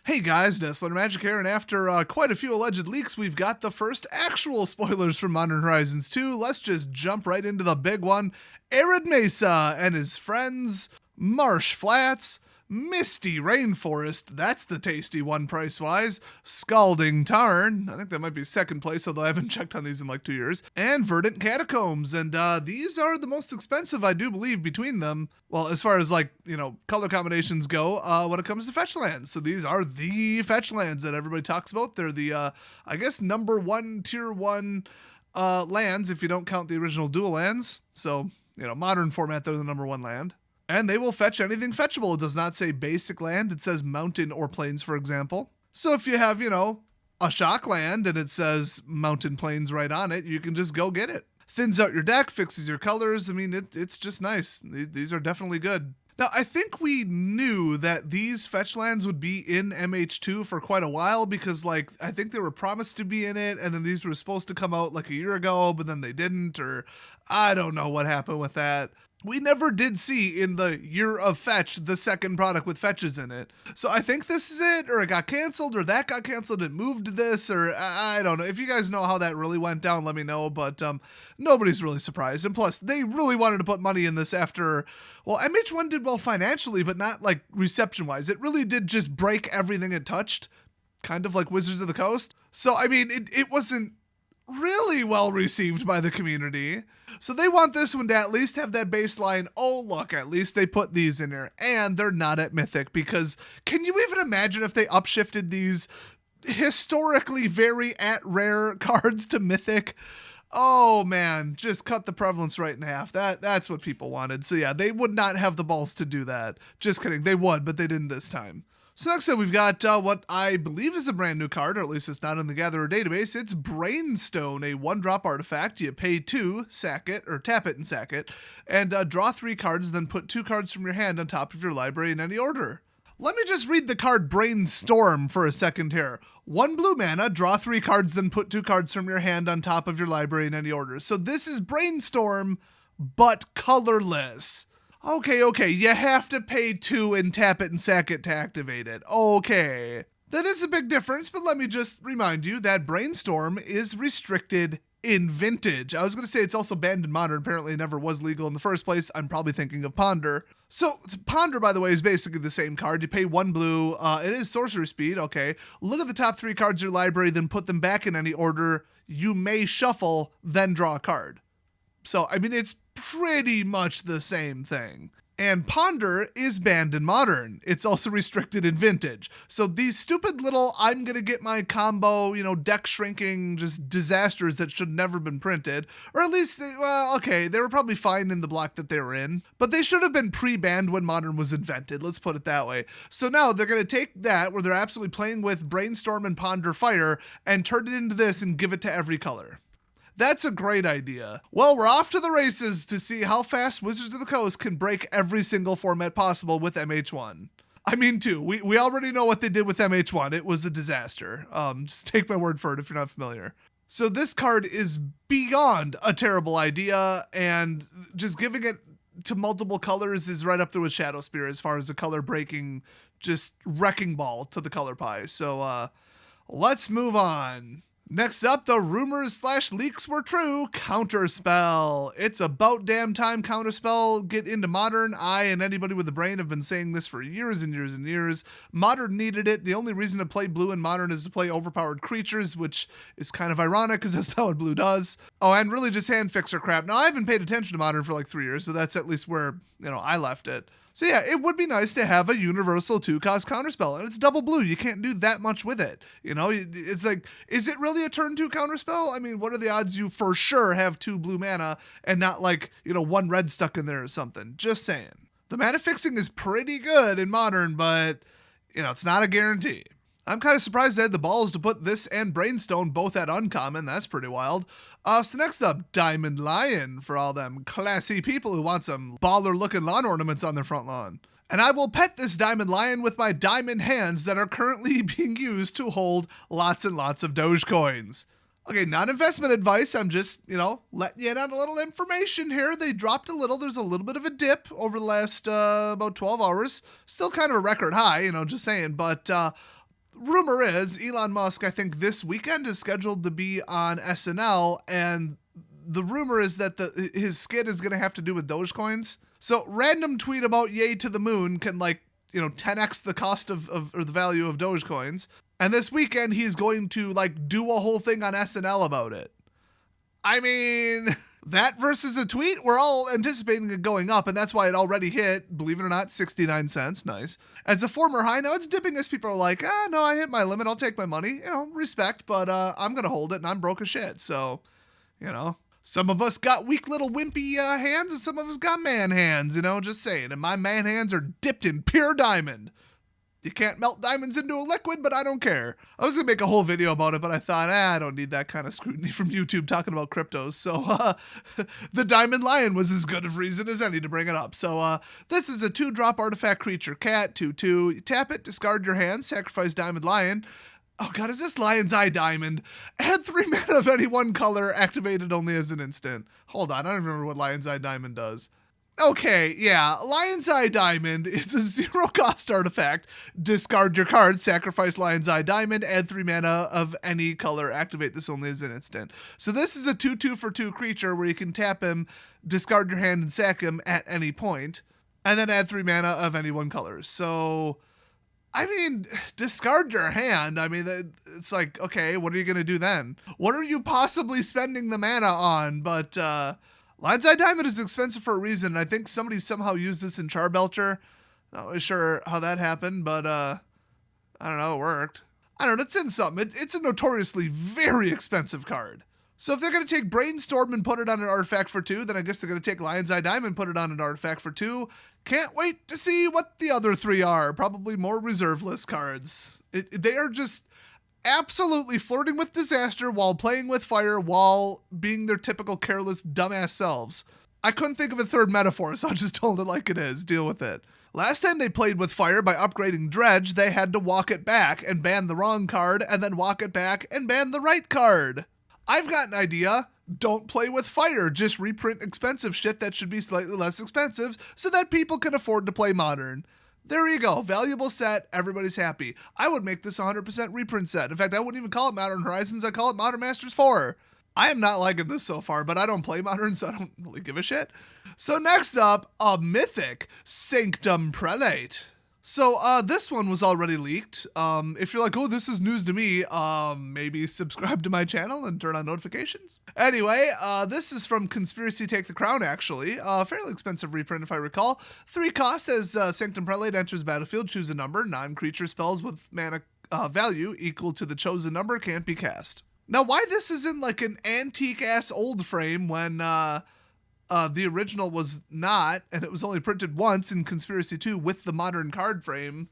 Hey guys, Nestler Magic here, and after quite a few alleged leaks, we've got the first actual spoilers for Modern Horizons 2. Let's just jump right into the big one. Arid Mesa and his friends, Marsh Flats, Misty Rainforest, that's the tasty one price-wise, Scalding Tarn, I think that might be second place, although I haven't checked on these in like 2 years, and Verdant Catacombs, and these are the most expensive, I do believe, between them. Well, as far as like, color combinations go, when it comes to Fetchlands. So these are the Fetchlands that everybody talks about. They're the, I guess, number one, tier one lands, if you don't count the original dual lands. So, modern format, they're the number one land. And they will fetch anything fetchable. It does not say basic land. It says mountain or plains, for example. So if you have, a shock land and it says mountain plains right on it, you can just go get it. Thins out your deck, fixes your colors. I mean, it's just nice. These are definitely good. Now, I think we knew that these fetch lands would be in MH2 for quite a while because, I think they were promised to be in it, and then these were supposed to come out like a year ago, but then they didn't, or I don't know what happened with that. We never did see in the Year of Fetch the second product with fetches in it. So I think this is it, or it got canceled, or that got canceled and moved to this, or I don't know. If you guys know how that really went down, let me know, but nobody's really surprised. And plus, they really wanted to put money in this after, well, MH1 did well financially, but not like reception-wise. It really did just break everything it touched, kind of like Wizards of the Coast. So, I mean, it wasn't really well received by the community. So they want this one to at least have that baseline, oh look, at least they put these in here, and they're not at Mythic, because can you even imagine if they upshifted these historically very at rare cards to Mythic? Oh man, just cut the prevalence right in half. That's what people wanted. So yeah, they would not have the balls to do that. Just kidding, they would, but they didn't this time. So next up, we've got what I believe is a brand new card, or at least it's not in the Gatherer database. It's Brainstorm, a 1-drop artifact. You pay 2, sack it, or tap it and sack it, and draw 3 cards, then put 2 cards from your hand on top of your library in any order. Let me just read the card Brainstorm for a second here. 1 blue mana, draw 3 cards, then put 2 cards from your hand on top of your library in any order. So this is Brainstorm, but colorless. Okay, you have to pay 2 and tap it and sack it to activate it. Okay. That is a big difference, but let me just remind you that Brainstorm is restricted in Vintage. I was going to say it's also banned in Modern. Apparently it never was legal in the first place. I'm probably thinking of Ponder. So Ponder, by the way, is basically the same card. You pay 1 blue. It is sorcery speed. Okay. Look at the top 3 cards of your library, then put them back in any order. You may shuffle, then draw a card. So, I mean, it's pretty much the same thing. And Ponder is banned in Modern. It's also restricted in Vintage. So these stupid little, I'm going to get my combo, deck shrinking, just disasters that should never been printed. Or at least, they were probably fine in the block that they were in. But they should have been pre-banned when Modern was invented. Let's put it that way. So now they're going to take that, where they're absolutely playing with Brainstorm and Ponder Fire, and turn it into this and give it to every color. That's a great idea. Well, we're off to the races to see how fast Wizards of the Coast can break every single format possible with MH1. I mean, 2. We already know what they did with MH1. It was a disaster. Just take my word for it if you're not familiar. So this card is beyond a terrible idea, and just giving it to multiple colors is right up there with Shadow Spear as far as a color breaking, just wrecking ball to the color pie. So let's move on. Next up, the rumors/leaks were true. Counterspell. It's about damn time Counterspell get into Modern. I and anybody with a brain have been saying this for years and years and years. Modern needed it. The only reason to play blue in Modern is to play overpowered creatures, which is kind of ironic because that's not what blue does. Oh, and really just hand fixer crap. Now, I haven't paid attention to Modern for like 3 years, but that's at least where, I left it. So yeah, it would be nice to have a universal 2-cost Counterspell, and it's double blue. You can't do that much with it. It's like, is it really a turn 2 Counterspell? I mean, what are the odds you for sure have 2 blue mana and not 1 red stuck in there or something? Just saying. The mana fixing is pretty good in Modern, but, it's not a guarantee. I'm kind of surprised they had the balls to put this and Brainstone both at uncommon. That's pretty wild. So next up, Diamond Lion for all them classy people who want some baller-looking lawn ornaments on their front lawn. And I will pet this Diamond Lion with my diamond hands that are currently being used to hold lots and lots of Dogecoins. Okay, not investment advice. I'm just, letting you in on a little information here. They dropped a little. There's a little bit of a dip over the last about 12 hours. Still kind of a record high, just saying. But rumor is Elon Musk, I think this weekend is scheduled to be on SNL, and the rumor is that his skit is going to have to do with Dogecoins. So random tweet about yay to the moon can 10x the cost of or the value of Dogecoins. And this weekend he's going to do a whole thing on SNL about it. I mean, that versus a tweet, we're all anticipating it going up, and that's why it already hit, believe it or not, 69 cents. Nice. As a former high, now it's dipping as people are like, no, I hit my limit. I'll take my money. Respect, but I'm going to hold it, and I'm broke as shit. So, some of us got weak little wimpy hands, and some of us got man hands, just saying. And my man hands are dipped in pure diamond. You can't melt diamonds into a liquid, but I don't care. I was going to make a whole video about it, but I thought, I don't need that kind of scrutiny from YouTube talking about cryptos. So the Diamond Lion was as good of reason as any to bring it up. So this is a 2-drop artifact creature, cat, 2/2. You tap it, discard your hand, sacrifice Diamond Lion. Oh god, is this Lion's Eye Diamond? Add 3 mana of any one color, activated only as an instant. Hold on, I don't remember what Lion's Eye Diamond does. Okay, yeah, Lion's Eye Diamond is a 0-cost artifact. Discard your card, sacrifice Lion's Eye Diamond, add 3 mana of any color, activate this only as an instant. So this is a 2/2 for 2 creature where you can tap him, discard your hand, and sack him at any point, and then add 3 mana of any one color. So, I mean, discard your hand. I mean, it's like, okay, what are you going to do then? What are you possibly spending the mana on? But, Lion's Eye Diamond is expensive for a reason. I think somebody somehow used this in Charbelcher. Not really sure how that happened, but I don't know, it worked. I don't know, it's in something. It's a notoriously very expensive card. So if they're going to take Brainstorm and put it on an artifact for 2, then I guess they're going to take Lion's Eye Diamond and put it on an artifact for 2. Can't wait to see what the other 3 are. Probably more reserve list cards. They are just absolutely flirting with disaster while playing with fire while being their typical careless dumbass selves. I couldn't think of a third metaphor, so I just told it like it is. Deal with it. Last time they played with fire by upgrading Dredge, they had to walk it back and ban the wrong card and then walk it back and ban the right card. I've got an idea. Don't play with fire. Just reprint expensive shit that should be slightly less expensive so that people can afford to play Modern. There you go. Valuable set. Everybody's happy. I would make this a 100% reprint set. In fact, I wouldn't even call it Modern Horizons. I call it Modern Masters 4. I am not liking this so far, but I don't play Modern, so I don't really give a shit. So next up, a Mythic Sanctum Prelate. So this one was already leaked. If you're like, oh, this is news to me, maybe subscribe to my channel and turn on notifications. Anyway, this is from Conspiracy Take the Crown, actually. Fairly expensive reprint, if I recall. 3 cost as Sanctum Prelate enters battlefield, choose a number. Non-creature spells with mana value equal to the chosen number can't be cast. Now, why this is in like an antique-ass old frame when the original was not, and it was only printed once in Conspiracy 2 with the modern card frame.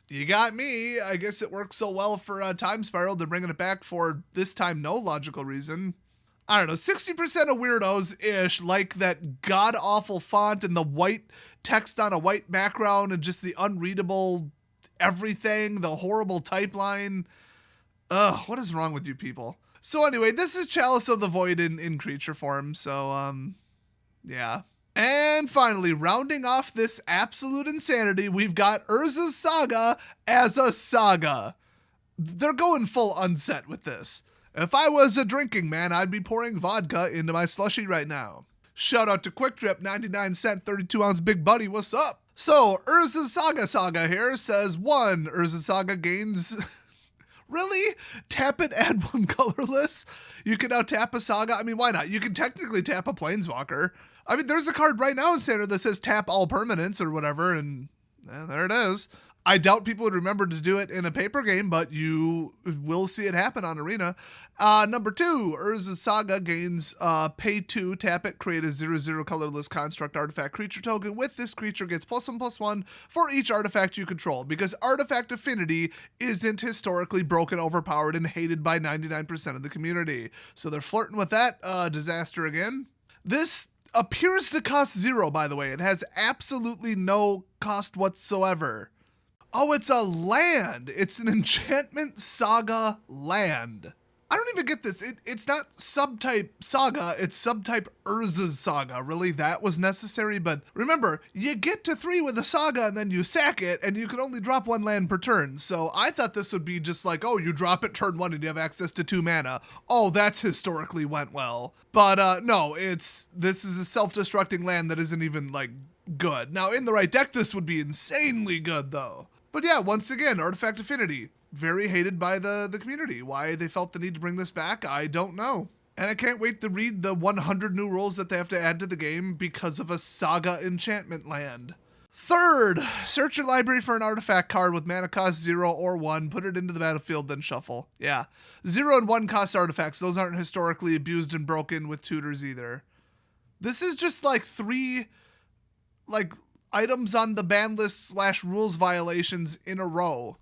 You got me. I guess it works so well for Time Spiral, they're bringing it back for this time no logical reason. I don't know, 60% of weirdos-ish like that god-awful font and the white text on a white background and just the unreadable everything, the horrible type line. Ugh, what is wrong with you people? So anyway, this is Chalice of the Void in creature form, so, yeah. And finally, rounding off this absolute insanity, we've got Urzas Saga as a saga. They're going full unset with this. If I was a drinking man, I'd be pouring vodka into my slushie right now. Shout out to Quick Trip, 99-cent, 32-ounce Big Buddy, what's up? So, Urzas Saga here says 1, Urzas Saga gains... Really? Tap it, add 1 colorless? You can now tap a saga? I mean, why not? You can technically tap a planeswalker. I mean, there's a card right now in Standard that says tap all permanents or whatever, and there it is. I doubt people would remember to do it in a paper game, but you will see it happen on Arena. Number 2, Urzas Saga gains pay 2, tap it, create a 0/0 colorless construct artifact creature token. With this creature gets +1/+1 for each artifact you control, because artifact affinity isn't historically broken, overpowered, and hated by 99% of the community. So they're flirting with that disaster again. This appears to cost 0, by the way. It has absolutely no cost whatsoever. Oh, it's a land. It's an Enchantment Saga land. I don't even get this. It's not subtype Saga, it's subtype Urzas Saga. Really, that was necessary? But remember, you get to 3 with a Saga and then you sack it, and you can only drop 1 land per turn. So I thought this would be just like, oh, you drop it turn 1 and you have access to 2 mana. Oh, that's historically went well. But no, this is a self-destructing land that isn't even, like, good. Now, in the right deck, this would be insanely good, though. But yeah, once again, Artifact Affinity. Very hated by the community. Why they felt the need to bring this back, I don't know. And I can't wait to read the 100 new rules that they have to add to the game because of a Saga enchantment land. Third, search your library for an artifact card with mana cost 0 or 1, put it into the battlefield, then shuffle. Yeah, 0 and 1 cost artifacts. Those aren't historically abused and broken with tutors either. This is just like 3, like, items on the ban list / rules violations in a row.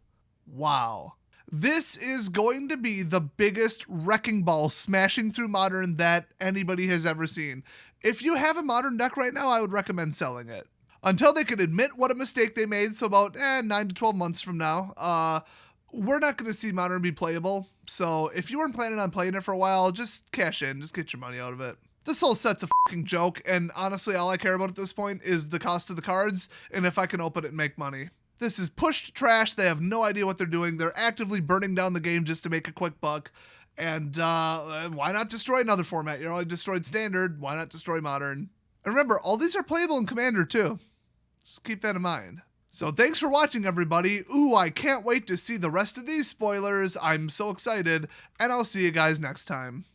Wow. This is going to be the biggest wrecking ball smashing through Modern that anybody has ever seen. If you have a Modern deck right now, I would recommend selling it. Until they can admit what a mistake they made, so about 9 to 12 months from now, we're not going to see Modern be playable. So if you weren't planning on playing it for a while, just cash in, just get your money out of it. This whole set's a fucking joke, and honestly, all I care about at this point is the cost of the cards, and if I can open it and make money. This is pushed trash. They have no idea what they're doing. They're actively burning down the game just to make a quick buck. And why not destroy another format? You already destroyed Standard. Why not destroy Modern? And remember, all these are playable in Commander too. Just keep that in mind. So thanks for watching, everybody. Ooh, I can't wait to see the rest of these spoilers. I'm so excited. And I'll see you guys next time.